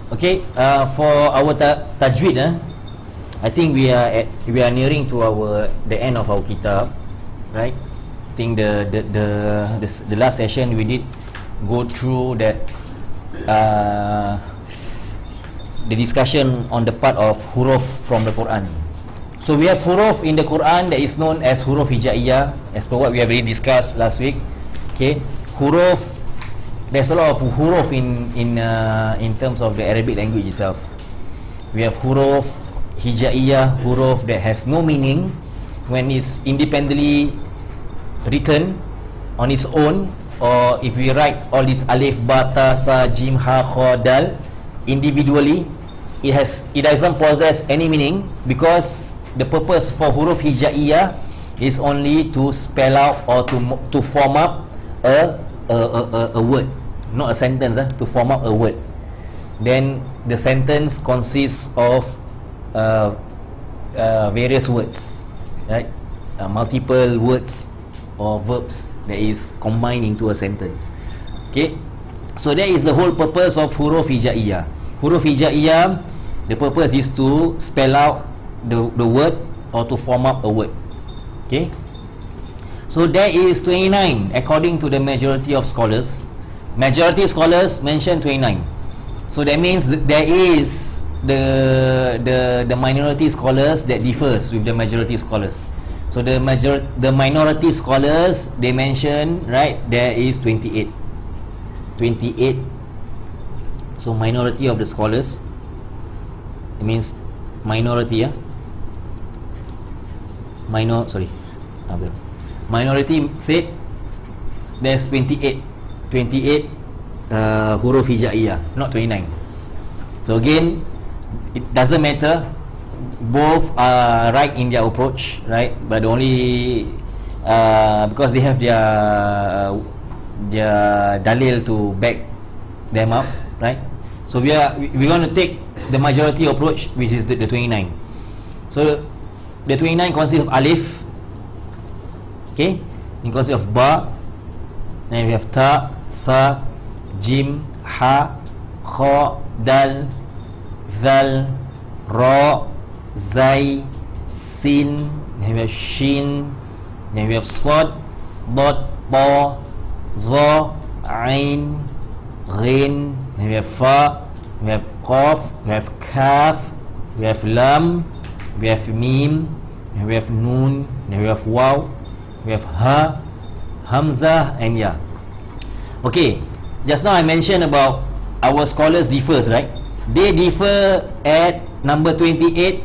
Okay, for our tajwid, I think we are nearing to the end of our kitab, right? I think the last session we did go through that the discussion on the part of huruf from the Quran. So we have huruf in the Quran that is known as huruf hijaiyah, as per what we have already discussed last week. Okay, huruf, there's a lot of huruf in terms of the Arabic language itself. We have huruf hijaiyah, huruf that has no meaning when it's independently written on its own, or if we write all these alif, ba, ta, tha, jim, ha, kha, dal individually, it doesn't possess any meaning, because the purpose for huruf hijaiyah is only to spell out or to form up a word, not a sentence, to form up a word. Then the sentence consists of various words, right? Multiple words or verbs that is combined into a sentence. Okay, so that is the whole purpose of huruf hijaiyah. Huruf hijaiyah, the purpose is to spell out the word or to form up a word. Okay, so there is 29 according to the majority of scholars. Majority scholars mention 29. So that means there is the minority scholars that differs with the majority scholars. So the minority scholars, they mention, right, there is 28. So minority of the scholars, it means minority, minority said there's 28 huruf hijaiyah, not 29. So again, it doesn't matter, both are right in their approach, right? But only because they have their dalil to back them up, right? So we're going to take the majority approach, which is the 29. So the 29 consists of alif, okay, it consists of ba, then we have ta, tha, jim, ha, kha, dal, zal, ra, zai, sin, then we have shin, then we have sad, dot, ta, za, ain, ghin, then we have fa, we have qaf, we have kaf, we have lam, we have mim, we have nun, then we have waw, we have ha, hamzah, and ya. Okay, just now I mentioned about our scholars differs, right? They differ at number 28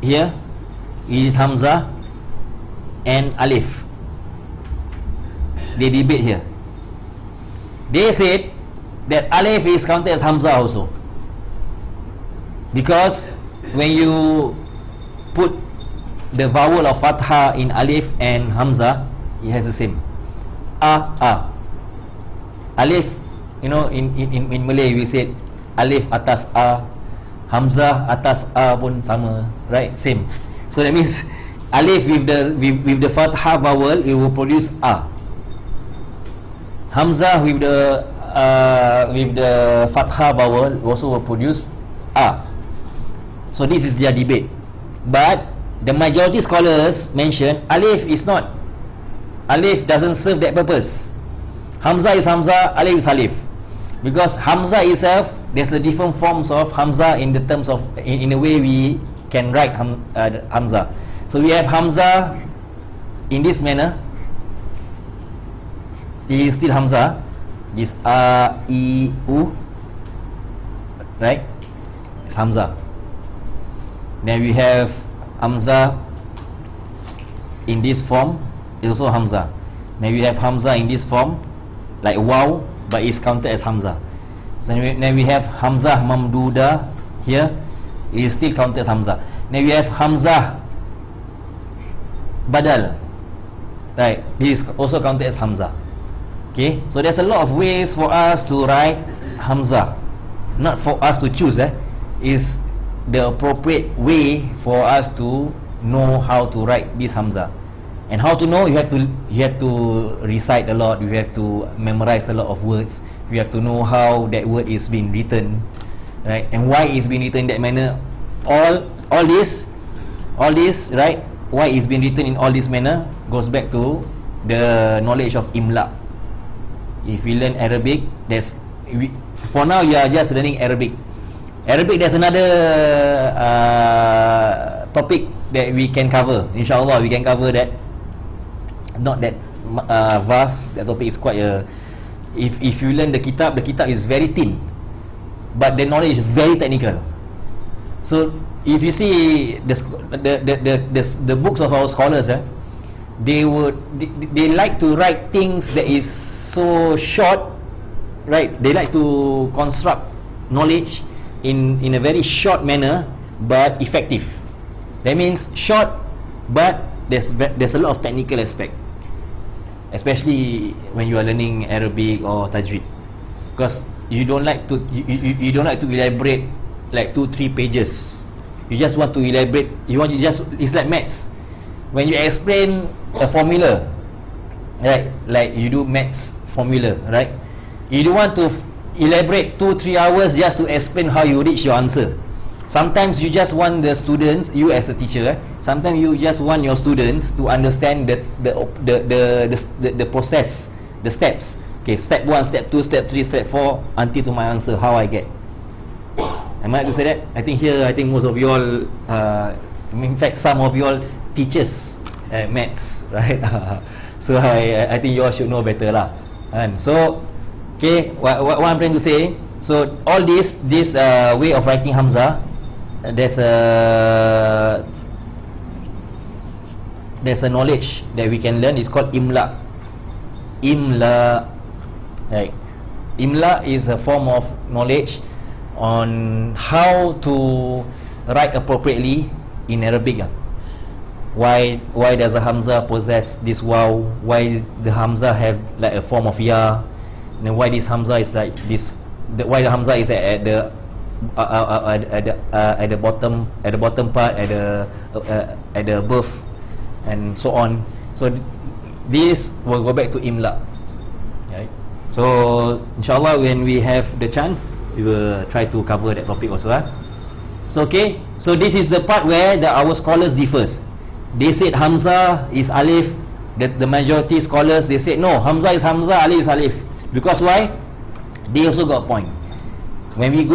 here, is hamzah and alif. They debate here. They said that alif is counted as hamzah also, because when you put the vowel of fathah in alif and hamzah, it has the same. Alif, you know, in Malay we said alif atas a, hamzah atas a pun sama, right? Same. So that means alif with the fathah vowel, it will produce a. Hamzah with the fathah vowel also will produce a. So this is their debate. But the majority scholars mention alif is not. Alif doesn't serve that purpose. Hamzah is hamzah, alif is alif. Because hamzah itself, there's a different forms of hamzah in the terms of in a way we can write hamzah. So we have hamzah in this manner. It is still hamzah. This a, i, u, right? It's hamzah. Then we have hamzah in this form, it's also hamzah. Then we have hamzah in this form, like waw, but it's counted as hamzah. So then we have hamzah mamduda here, it is still counted as hamzah. Then we have hamzah badal, right? This is also counted as hamzah. Okay, so there's a lot of ways for us to write hamzah, not for us to choose. Is the appropriate way for us to know how to write this hamzah. And how to know? You have to recite a lot, you have to memorize a lot of words, you have to know how that word is being written, right? And why it's being written in that manner. All this, right? Why it's been written in all this manner goes back to the knowledge of imla. If we learn Arabic, for now you are just learning Arabic. There's another topic that we can cover. Inshallah, we can cover that. Not that vast. That topic is quite if you learn the kitab is very thin, but the knowledge is very technical. So if you see the books of our scholars, they like to write things that is so short, right? They like to construct knowledge in a very short manner but effective. That means short, but there's a lot of technical aspect, especially when you are learning Arabic or Tajweed, because you don't like to elaborate like 2-3 pages. You just want to elaborate. It's like maths. When you explain a formula, right? Like you do maths formula, right? You don't want to elaborate 2-3 hours just to explain how you reach your answer. Sometimes you just want the students, you as a teacher, sometimes you just want your students to understand the process, the steps. Okay, step 1, step 2, step 3, step 4 until to my answer, how I get. Am I right to say that? I think most of you all, in fact some of you all teachers maths, right? So I think you all should know better lah. And so, okay, what I'm trying to say, so all this way of writing Hamzah, there's a knowledge that we can learn. It's called imla. Right? Imla is a form of knowledge on how to write appropriately in Arabic. Why does a Hamzah possess this waw? Why the Hamzah have like a form of ya? And why this Hamzah is like this? Why the Hamzah is at the bottom part, at the above, and so on. So this will go back to imla, right? So inshallah, when we have the chance, we will try to cover that topic also. So okay, so this is the part where our scholars differs. They said Hamzah is alif. The majority scholars, they said no, Hamzah is Hamzah, alif is alif. Because why? They also got a point. When we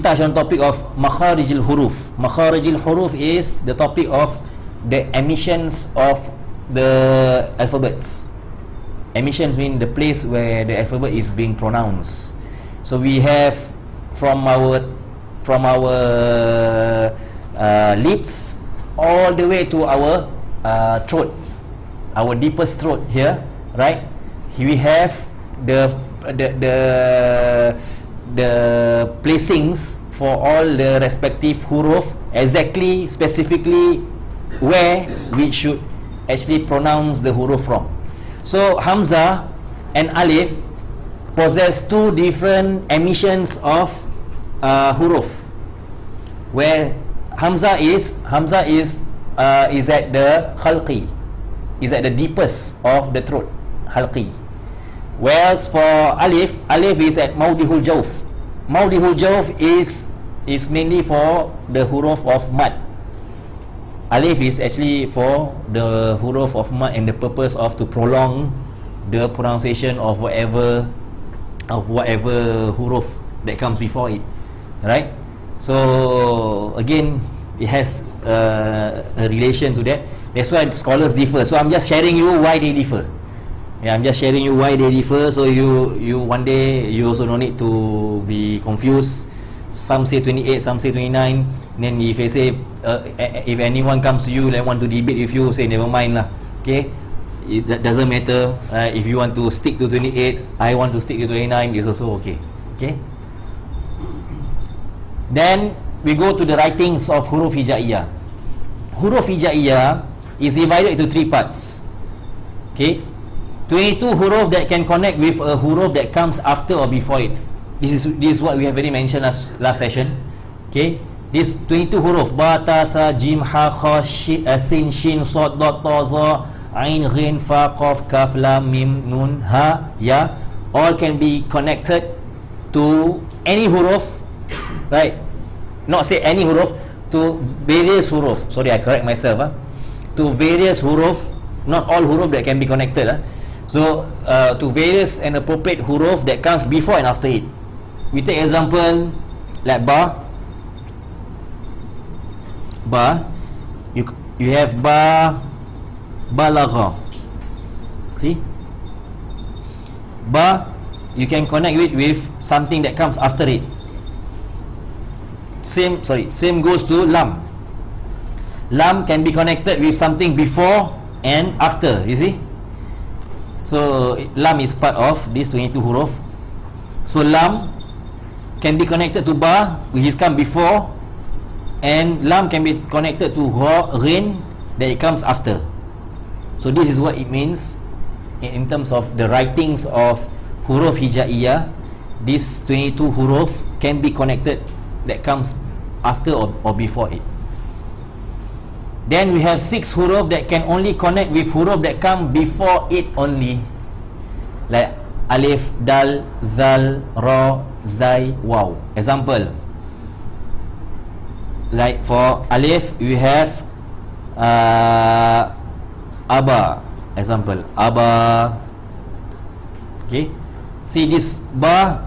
touch on topic of makharijil huruf. Makharijil huruf is the topic of the emissions of the alphabets. Emissions mean the place where the alphabet is being pronounced. So we have from our lips all the way to our throat, our deepest throat here, right? Here we have the placings for all the respective huruf, exactly specifically where we should actually pronounce the huruf from. So Hamzah and alif possess two different emissions of huruf, where Hamzah is at the khalqi, is at the deepest of the throat, halqi. Whereas for alif is at maudihul jawf. Maudihul jawf is mainly for the huruf of mad. Alif is actually for the huruf of mad and the purpose of to prolong the pronunciation of whatever huruf that comes before it, right? So again, it has a relation to that. That's why scholars differ. So I'm just sharing you why they differ. Yeah, I'm just sharing you why they differ. So you one day you also don't need to be confused. Some say 28, some say 29. Then if they say if anyone comes to you and want to debate with you, say never mind lah. Okay, that doesn't matter. If you want to stick to 28, I want to stick to 29, it's also okay. Okay. Then we go to the writings of huruf hijaiyah. Huruf hijaiyah is divided into 3 parts. Okay, 22 huruf that can connect with a huruf that comes after or before it. This is what we have already mentioned last session. Okay, this 22 huruf ba ta tha jim ha kha sin shin sad dot ta za Ain, Ghin, Fa, Qaf, Kaf, Lam, Mim, Nun, Ha, Ya, all can be connected to any huruf, right? Not say any huruf, to various huruf. Sorry, I correct myself. To various huruf, not all huruf that can be connected. So, to various and appropriate huruf that comes before and after it. We take example like ba. Ba, you have ba, balagha. See, ba, you can connect it with something that comes after it. Same goes to lam. Lam can be connected with something before and after. You see, so lam is part of these 22 huruf. So lam can be connected to ba, which is come before, and lam can be connected to ha, ghin, that it comes after. So this is what it means in terms of the writings of huruf hijaiyah. These 22 huruf can be connected, that comes after or before it. Then we have 6 huruf that can only connect with huruf that come before it only, like alif, dal, zal, ra, zai, waw. Example, like for alif we have aba. Example, aba. Okay, see this ba,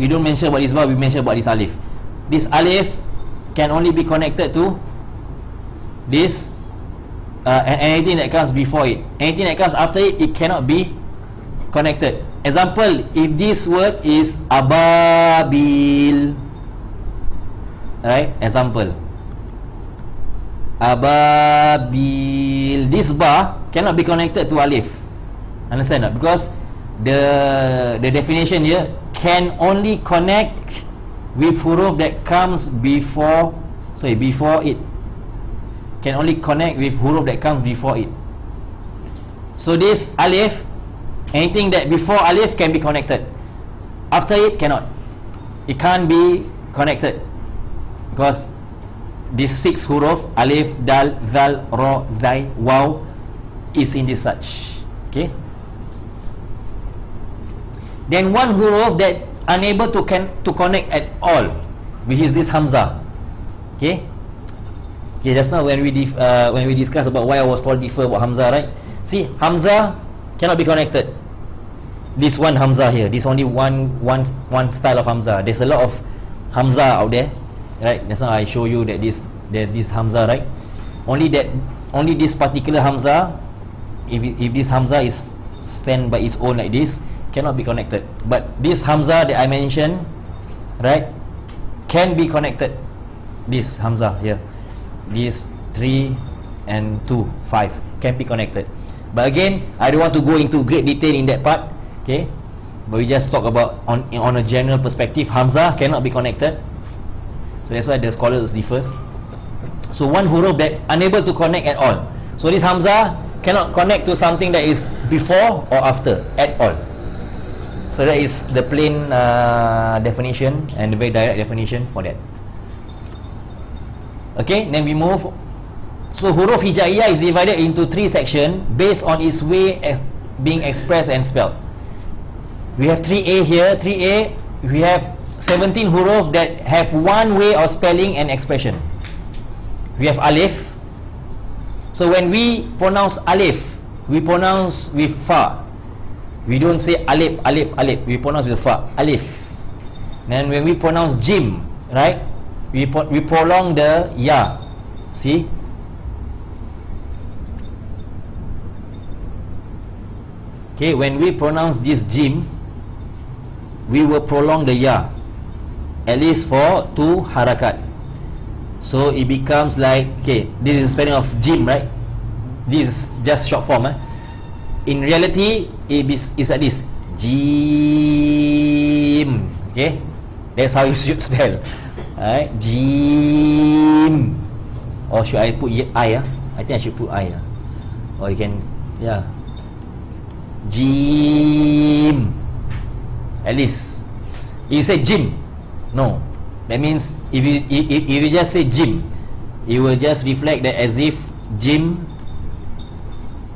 we don't mention about this ba, we mention about this alif. This alif can only be connected to this anything that comes before it. Anything that comes after it, it cannot be connected. Example, if this word is ababil, right? Example, ababil, this ba cannot be connected to alif. Understand tak? Because the definition here can only connect with huruf that comes before it. Can only connect with huruf that comes before it. So this alif, anything that before alif can be connected, after it cannot. It can't be connected because these 6 huruf, alif, dal, zal, ra, zai, waw, is in this such. Okay. Then one huruf that unable to connect at all, which is this hamzah. Okay. Okay, just now when we discuss about why I was called differ about hamzah, right? See, hamzah cannot be connected. This one hamzah here, this only one style of hamzah. There's a lot of hamzah out there, right? That's why I show you that this hamzah, right? Only this particular hamzah, if this hamzah is stand by its own like this, cannot be connected. But this hamzah that I mentioned, right, can be connected. This hamzah here, this 3 and 2, 5 can be connected. But again, I don't want to go into great detail in that part. Okay, but we just talk about on a general perspective, hamzah cannot be connected. So that's why the scholars differs. So one huruf that unable to connect at all. So this hamzah cannot connect to something that is before or after at all. So that is the plain definition and the very direct definition for that. Okay, then we move. So huruf hijaiyah is divided into 3 sections based on its way as being expressed and spelled. We have 3A here. 3A, we have 17 huruf that have one way of spelling and expression. We have alif. So when we pronounce alif, we pronounce with fa. We don't say alif, alif, alif. We pronounce with fa, alif. Then when we pronounce jim, right, we prolong the ya. See? Okay, when we pronounce this jim, we will prolong the ya, at least for 2 harakat. So it becomes like, okay, this is spelling of jim, right? This is just short form. In reality, it is like this, jim. Okay, that's how you should spell. Alright, jim. Or should I put I? I think I should put I. Or you can, yeah, jim. At least you say jim, no, that means if you just say jim, it will just reflect that as if jim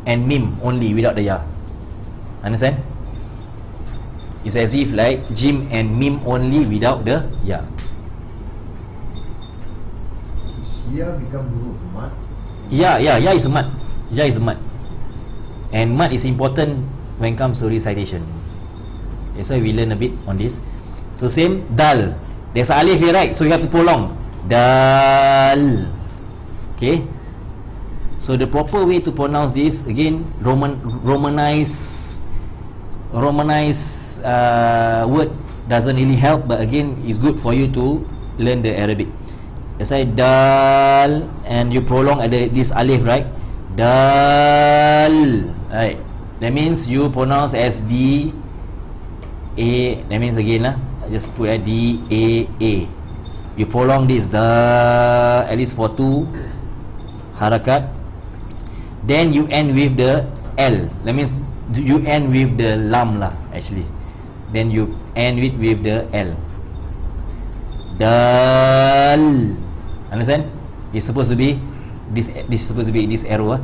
and mim only without the ya. Understand? It's as if like jim and mim only without the ya. Ya become huruf mat. Ya is a mat. Ya is a mat. And mat is important when comes to recitation. That's why we learn a bit on this. So same, dal. There's alif here, right? So you have to prolong. Dal. Okay. So the proper way to pronounce this, again, Romanize word doesn't really help, but again, it's good for you to learn the Arabic. Let's say dal, and you prolong at this alif, right? Dal, right? That means you pronounce as D A. That means again lah, just put D A A. You prolong this at least for 2 harakat. Then you end with the L. That means you end with the lam lah actually. Then you end with the L. Dal. Understand? It's supposed to be this is supposed to be this arrow.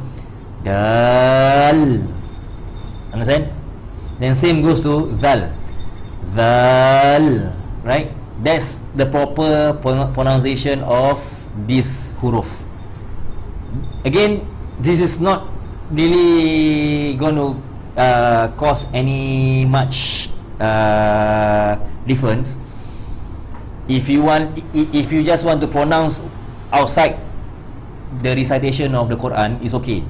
Dal. Understand? Then same goes to zal. Zal. Right? That's the proper pronunciation of this huruf. Again, this is not really going to cause any much difference. If you just want to pronounce outside the recitation of the Quran, is okay.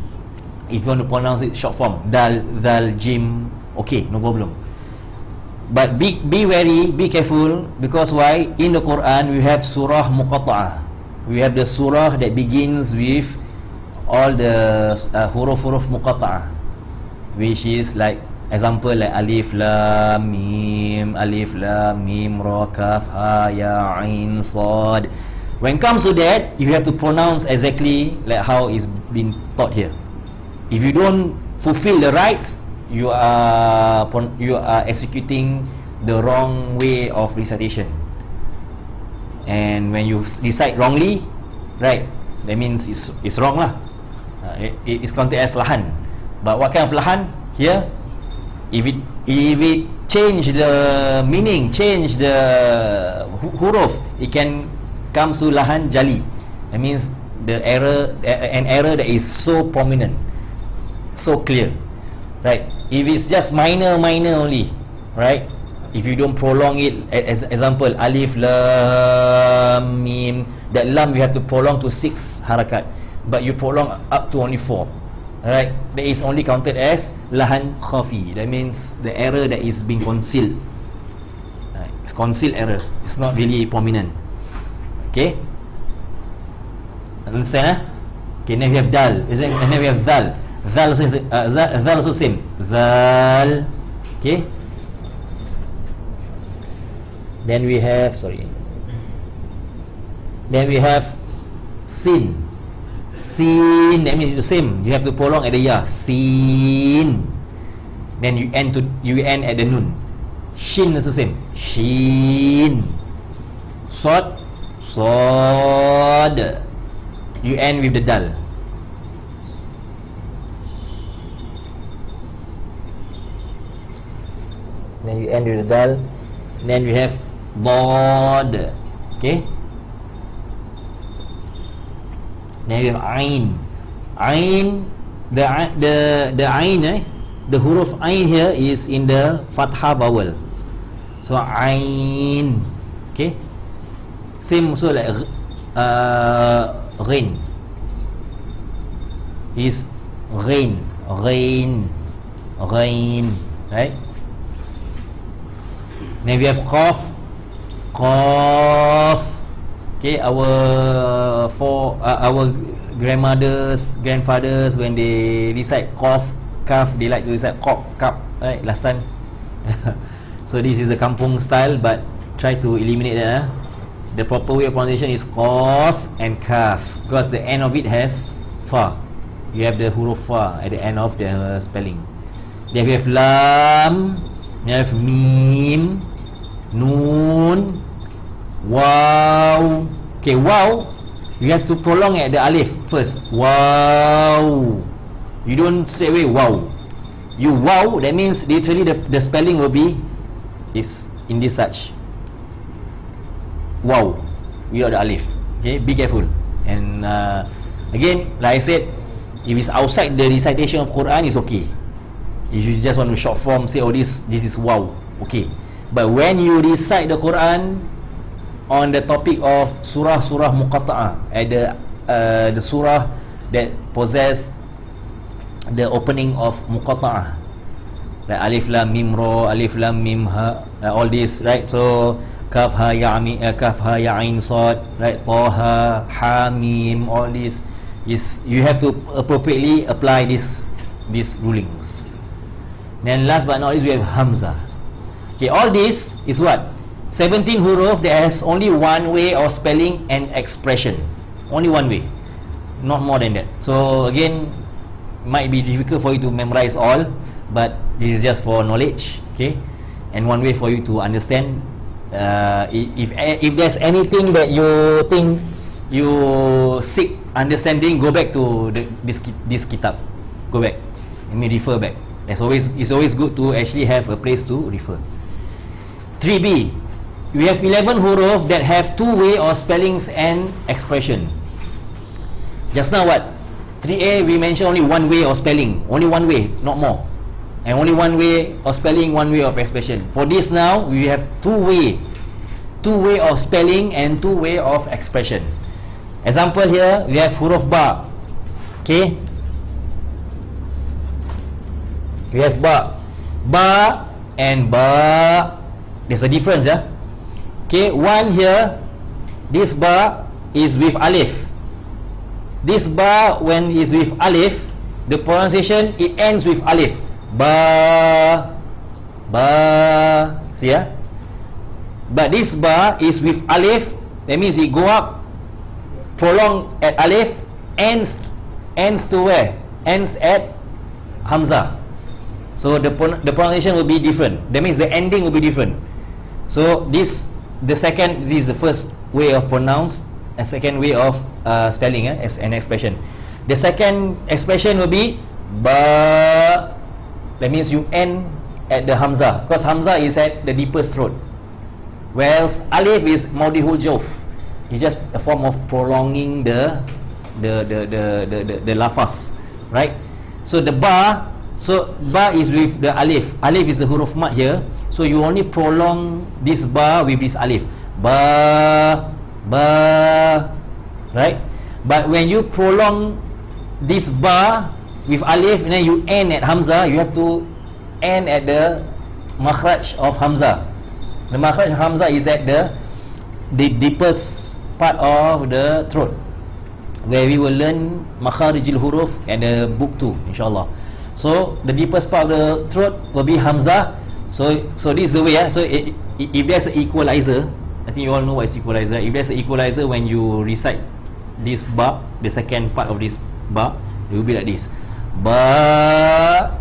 If you want to pronounce it short form, dal, zal, jim, okay, no problem. But be wary, be careful, because why? In the Quran we have surah muqatta'ah. We have the surah that begins with all the huruf-huruf muqatta'ah, which is like example like alif lam mim ra kaf ha ya ain sad. When it comes to that, you have to pronounce exactly like how it's been taught here. If you don't fulfill the rights, you are executing the wrong way of recitation. And when you recite wrongly, right, that means it's wrong lah. It's counted as lahan. But what kind of lahan here? If it change the meaning, change the huruf, it can comes to lahan jali. That means an error that is so prominent, so clear, right? If it's just minor only, right? If you don't prolong it, as example alif lam mim, that lam you have to prolong to 6 harakat, but you prolong up to only 4, right? That is only counted as lahan khafi. That means the error that is being concealed. It's concealed error. It's not really prominent. Okay? Understand? Okay, now we have dal. And then we have zal. Zal also same. Zal. Okay? Then we have sin. Sin, that means the same. You have to prolong at the ya. Sin. Then you end at the nun. Shin also same. Shin. Sod. Sod. You end with the dal. Then you end with the dal. Then we have Dod. Okay. Then we have Ain. Ain, the Ain, the huruf Ain here is in the Fathah vowel. So Ain. Okay. Same also like Ghain. Is Ghain. Ghain. Ghain. Right? Then we have Qaf. Qaf. Okay, our grandfathers, when they recite Qaf, Kaf, they like to recite Qaf, Kaf, right? Last time. So this is the kampung style, but try to eliminate that. The proper way of pronunciation is Qaf and Kaf, because the end of it has Fa. You have the huruf Fa at the end of the spelling. Then we have Lam. We have Mim, Nun, Waw. Okay, Waw, you have to prolong at the alif first. Waw. You don't straight away wow. You wow, that means literally the spelling will be is in this such. Wow, without the alif. Okay, be careful. And again, like I said, if it's outside the recitation of Quran, it's okay. If you just want to short form, say, oh, this is wow, okay. But when you recite the Quran on the topic of surah muqatta'ah, at the surah that possess the opening of muqatta'ah, like alif lam mim ra, alif lam mim ha, all this, right? So kaf ha ya ain sad, right? Taha, ha mim, all this is, you have to appropriately apply these rulings. Then last but not least, we have hamzah. Okay, all this is what? 17 huruf that has only one way of spelling and expression. Only one way, not more than that. So again, might be difficult for you to memorize all, but this is just for knowledge, okay? And one way for you to understand. If there's anything that you think you seek understanding, go back to this kitab. Go back. Let me refer back. It's always good to actually have a place to refer. 3B, we have 11 huruf that have two way of spellings and expression. Just now what? 3A, we mentioned only one way of spelling, only one way, not more, and only one way of spelling, one way of expression. For this now, we have two way of spelling and two way of expression. Example here, we have huruf ba. Okay, we have ba and ba. There's a difference, yeah. Okay, one here, this ba is with alif. This ba, when is with alif, the pronunciation, it ends with alif. Ba. See, yeah? But this ba is with alif. That means it go up, prolong at alif, ends to where? Ends at hamzah. So the pronunciation will be different. That means the ending will be different. So this is the first way of pronounce, a second way of spelling as an expression. The second expression will be ba. That means you end at the hamzah, because hamzah is at the deepest throat, whereas alif is mawdihul jawf. It's just a form of prolonging the lafaz, right? So the ba, is with the alif. Alif is the huruf mat here, so you only prolong this ba with this alif. Ba, right? But when you prolong this ba with alif and then you end at hamzah, you have to end at the makhraj of hamzah. The makhraj of hamzah is at the deepest part of the throat, where we will learn makharijil huruf at the book 2, insyaAllah. So the deepest part of the throat will be hamzah. So this is the way. So if there's an equalizer, I think you all know what is equalizer. If there's an equalizer, when you recite this ba, the second part of this ba, it will be like this. Ba.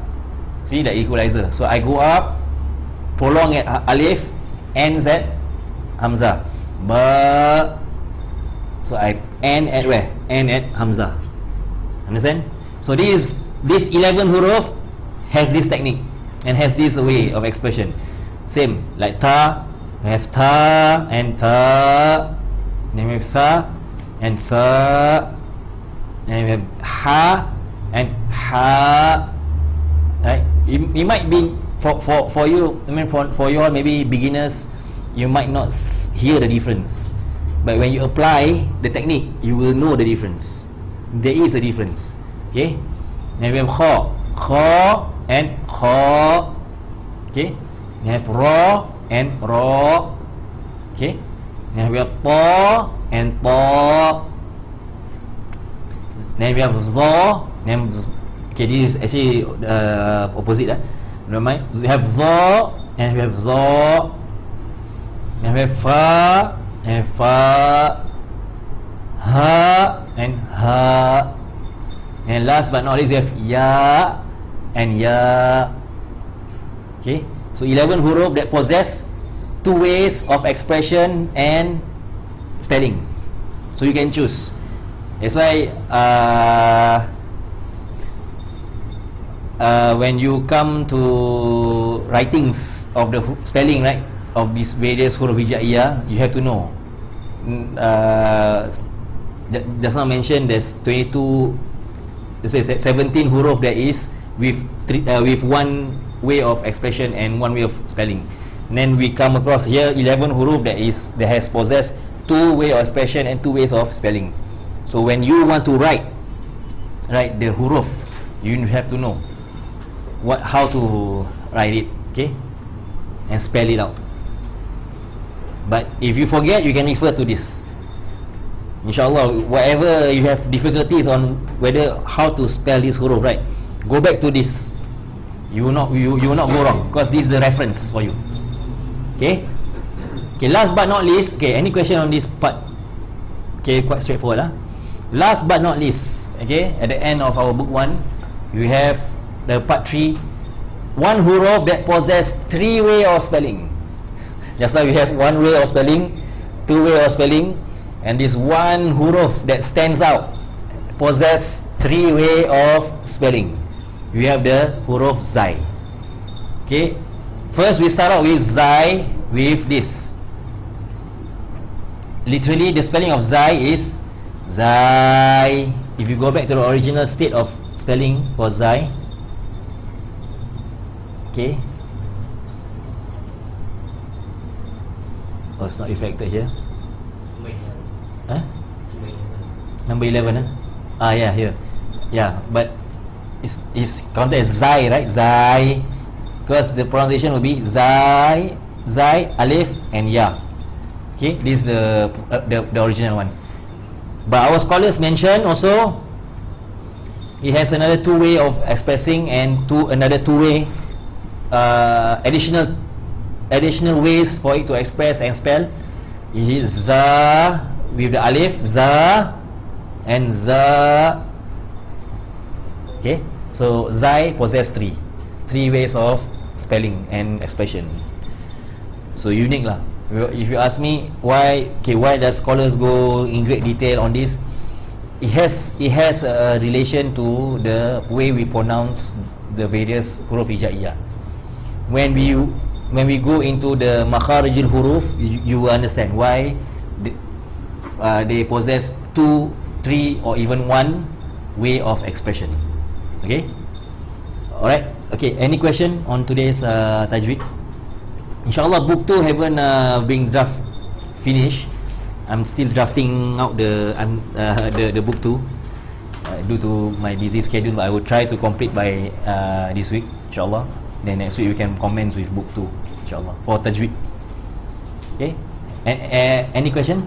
See the equalizer. So I go up, prolong at alif, ends at hamzah. Ba. So I end at where? End at hamzah. Understand? So this 11 huruf has this technique and has this way of expression. Same like ta. We have ta and ta. Then we have tha and tha. Then we have ha and ha. Right? It might be for you. I mean, for you all, maybe beginners, you might not hear the difference. But when you apply the technique, you will know the difference. There is a difference. Okay. Then we have kha and kha. Okay. We have ra and ra. Okay. Then we have ta and ta. Then we have za. Then okay, this is actually opposite. Don't mind. We have za and we have za. Then we have fa and fa. Ha and ha. And last but not least, we have ya and ya. Okay. So 11 huruf that possess two ways of expression and spelling. So you can choose. That's why when you come to writings of the spelling, right, of these various huruf hijaiyah, you have to know. Just now mentioned there's 22, so 17 huruf there is with with one way of expression and one way of spelling. And then we come across here 11 huruf that has possessed two way of expression and two ways of spelling. So when you want to write the huruf, you have to know how to write it, okay, and spell it out. But if you forget, you can refer to this. InsyaAllah, whatever you have difficulties on whether how to spell this huruf, right, go back to this. You will not go wrong, because this is the reference for you. Okay. Okay, last but not least, okay, any question on this part? Okay, quite straightforward lah. Last but not least, okay, at the end of our book 1, we have the part 3, one huruf that possess 3 way of spelling. Just now we have 1 way of spelling, 2 way of spelling, and this one huruf that stands out possess 3 way of spelling. We have the huruf Zai. Okay, first we start out with Zai with this. Literally the spelling of Zai is Zai. If you go back to the original state of spelling for Zai, okay, oh, it's not reflected here. Huh? Number 11, huh? Yeah, here. Yeah, but it's counted as Zai, right? Zai, because the pronunciation will be Zai, Alif and Ya. Okay, this is the original one. But our scholars mention also it has another 2 way of expressing and another 2 way additional ways for it to express and spell. It is Za with the Alif, Za and Za. Okay, so Zai possess 3 ways of spelling and expression. So unique lah. If you ask me why does scholars go in great detail on this, it has a relation to the way we pronounce the various huruf hijaiyah. When we go into the makharijul huruf, you understand why they possess 2, 3 or even 1 way of expression. Okay, alright. Okay, any question on today's tajweed? InsyaAllah book 2 haven't been finished. I'm still drafting out the book 2 due to my busy schedule, but I will try to complete by this week, insyaAllah. Then next week we can commence with book 2, insyaAllah, for tajweed. Okay, any question?